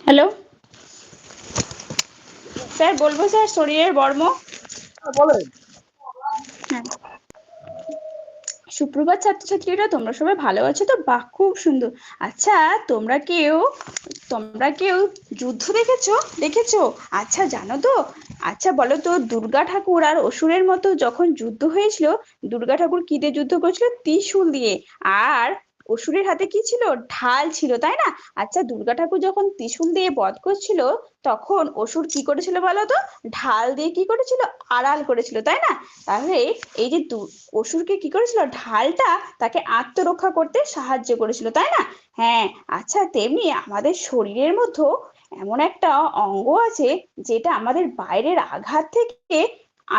Hello sir, বলবো sir শরীরের বর্ম। বলেন। হ্যাঁ, সুপ্রভাত ছাত্রছাত্রীরা, তোমরা সবাই ভালো আছো তো? বাহ, খুব সুন্দর। আচ্ছা, তোমরা কেউ যুদ্ধ দেখেছো? আচ্ছা, জানো তো? আচ্ছা বলো তো, দুর্গা ঠাকুর আর অসুরের মতো যখন যুদ্ধ হয়েছিল, দুর্গা ঠাকুর কি দিয়ে যুদ্ধ করেছিল? ত্রিশূল দিয়ে। আর অসুরের হাতে কি ছিল? ঢাল ছিল, তাই না? আচ্ছা, দুর্গা ঠাকুর যখন ত্রিশূল দিয়ে বধ করছিল, তখন অসুর কি করেছিল বলো তো? ঢাল দিয়ে কি করেছিল? আড়াল করেছিল, তাই না? তাহলে এই যে অসুরকে কি করেছিল? ঢালটা তাকে আত্মরক্ষা করতে সাহায্য করেছিল, তাই না? হ্যাঁ। আচ্ছা, তেমনি আমাদের শরীরের মধ্যে এমন একটা অঙ্গ আছে, যেটা আমাদের বাইরের আঘাত থেকে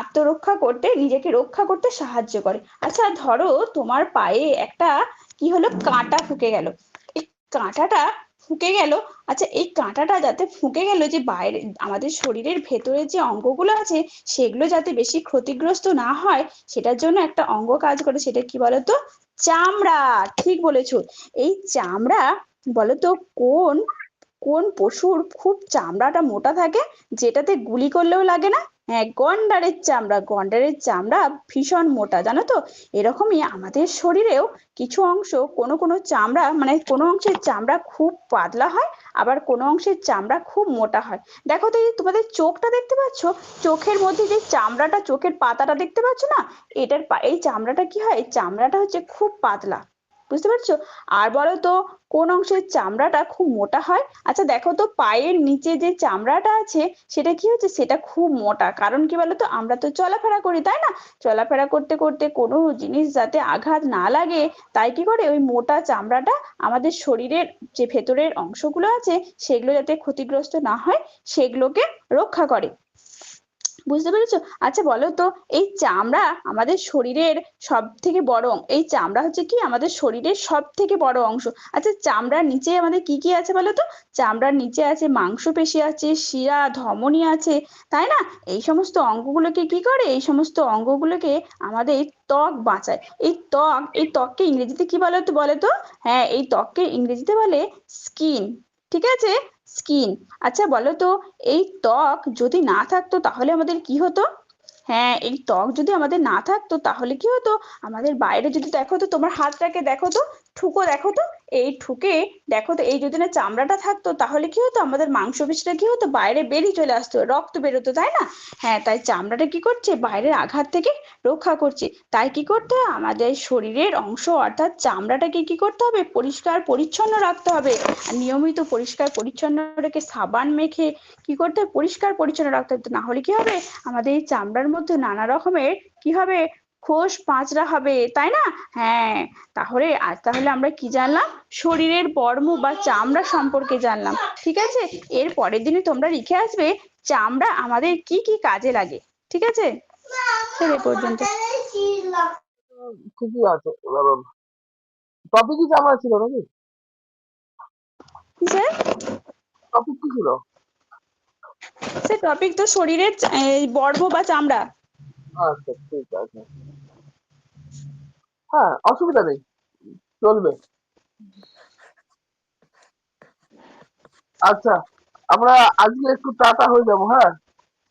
আত্মরক্ষা করতে, নিজেকে রক্ষা করতে সাহায্য করে। আচ্ছা ধরো, তোমার পায়ে একটা কি হলো, কাঁটা ফুকে গেল। এই কাঁটাটা ফুকে গেল। আচ্ছা, এই কাঁটাটা যাতে ফুকে গেল, যে বাইরে আমাদের শরীরের ভেতরে যে অঙ্গগুলো আছে, সেগুলো যাতে বেশি ক্ষতিগ্রস্ত না হয়, সেটার জন্য একটা অঙ্গ কাজ করে। সেটা কি বলতো? চামড়া। ঠিক বলেছো। এই চামড়া বলতো কোন কোন পশুর খুব চামড়াটা মোটা থাকে, যেটাতে গুলি করলেও লাগে না? হ্যাঁ, গন্ডারের চামড়া। গন্ডারের চামড়া ভীষণ মোটা, জানো তো? এরকমই আমাদের শরীরেও কিছু অংশ, কোনো কোনো চামড়া, মানে কোনো অংশের চামড়া খুব পাতলা হয়, আবার কোনো অংশের চামড়া খুব মোটা হয়। দেখো তো, এই তোমাদের চোখটা দেখতে পাচ্ছ? চোখের মধ্যে যে চামড়াটা, চোখের পাতাটা দেখতে পাচ্ছ না? এই চামড়াটা কি হয়? এই চামড়াটা হচ্ছে খুব পাতলা। বুঝতে পারছো? আর বলো তো, কোন অংশের চামড়াটা খুব মোটা হয়? আচ্ছা দেখো তো, পায়ের নিচে যে চামড়াটা আছে, সেটা কি হচ্ছে? সেটা খুব মোটা। কারণ কি বলতো? আমরা তো চলাফেরা করি, তাই না? চলাফেরা করতে করতে কোনো জিনিস যাতে আঘাত না লাগে, তাই কি করে? ওই মোটা চামড়াটা আমাদের শরীরের যে ভেতরের অংশগুলো আছে, সেগুলো যাতে ক্ষতিগ্রস্ত না হয়, সেগুলোকে রক্ষা করে। বুঝতে পেরেছো? আচ্ছা বলো তো, এই চামড়া আমাদের শরীরের সব থেকে বড় এই চামড়া হচ্ছে কি আমাদের শরীরের সব থেকে বড় অংশ। আচ্ছা, চামড়ার নিচে আমাদের কি কি আছে বলো তো? চামড়ার নিচে আছে মাংসপেশি আছে, শিরা, ধমনী আছে, তাই না? এই সমস্ত অঙ্গগুলোকে কি করে? এই সমস্ত অঙ্গগুলোকে আমাদের ত্বক বাঁচায়। এই ত্বককে ইংরেজিতে কি বলে তো, বলে তো? হ্যাঁ, এই ত্বককে ইংরেজিতে বলে স্কিন। ঠিক আছে, স্কিন। আচ্ছা বলো তো, এই ত্বক যদি না থাকতো তাহলে আমাদের কি হতো? হ্যাঁ, এই ত্বক যদি আমাদের না থাকতো তাহলে কি হতো? আমাদের বাইরে যদি দেখো তো, তোমার হাতটাকে দেখো তো, ঠুকো দেখো তো, এই ঠুকে দেখো তো, এই যদি না চামড়াটা থাকতো, তাহলে কি হতো? আমাদের মাংসপেশিটা কি হতো? বাইরে বেরিয়ে চলে আসতো, রক্ত বেরোতো, তাই না? হ্যাঁ, তাই চামড়াটা কি করছে? বাইরের আঘাত থেকে রক্ষা করছে। তাই কি করতে হয়? আমাদের শরীরের অংশ অর্থাৎ চামড়াটাকে কি করতে হবে? পরিষ্কার পরিচ্ছন্ন রাখতে হবে। আর নিয়মিত পরিষ্কার পরিচ্ছন্ন রেখে সাবান মেখে কি করতে হবে? পরিষ্কার পরিচ্ছন্ন রাখতে হবে। না হলে কি হবে? আমাদের এই চামড়ার মধ্যে নানা রকমের কি হবে? খোস পাঁচরা হবে, তাই না? হ্যাঁ। তাহলে আমরা কি জানলাম? শরীরের বর্ম বা চামড়া সম্পর্কে জানলাম। ঠিক আছে, এর পরের দিনে তোমরা লিখে আসবে চামড়া আমাদের কি কি কাজে লাগে। ঠিক আছে স্যার, এ পর্যন্ত। ঠিকই আছে। টপিকই চামড়া ছিল নাকি? স্যার, টপিক কি ছিল? স্যার টপিক তো শরীরের বর্ম বা চামড়া। আচ্ছা, ঠিক আছে। হ্যাঁ, অসুবিধা নেই, চলবে। আচ্ছা, আমরা আজকে একটু টাটা হয়ে যাবো, হ্যাঁ?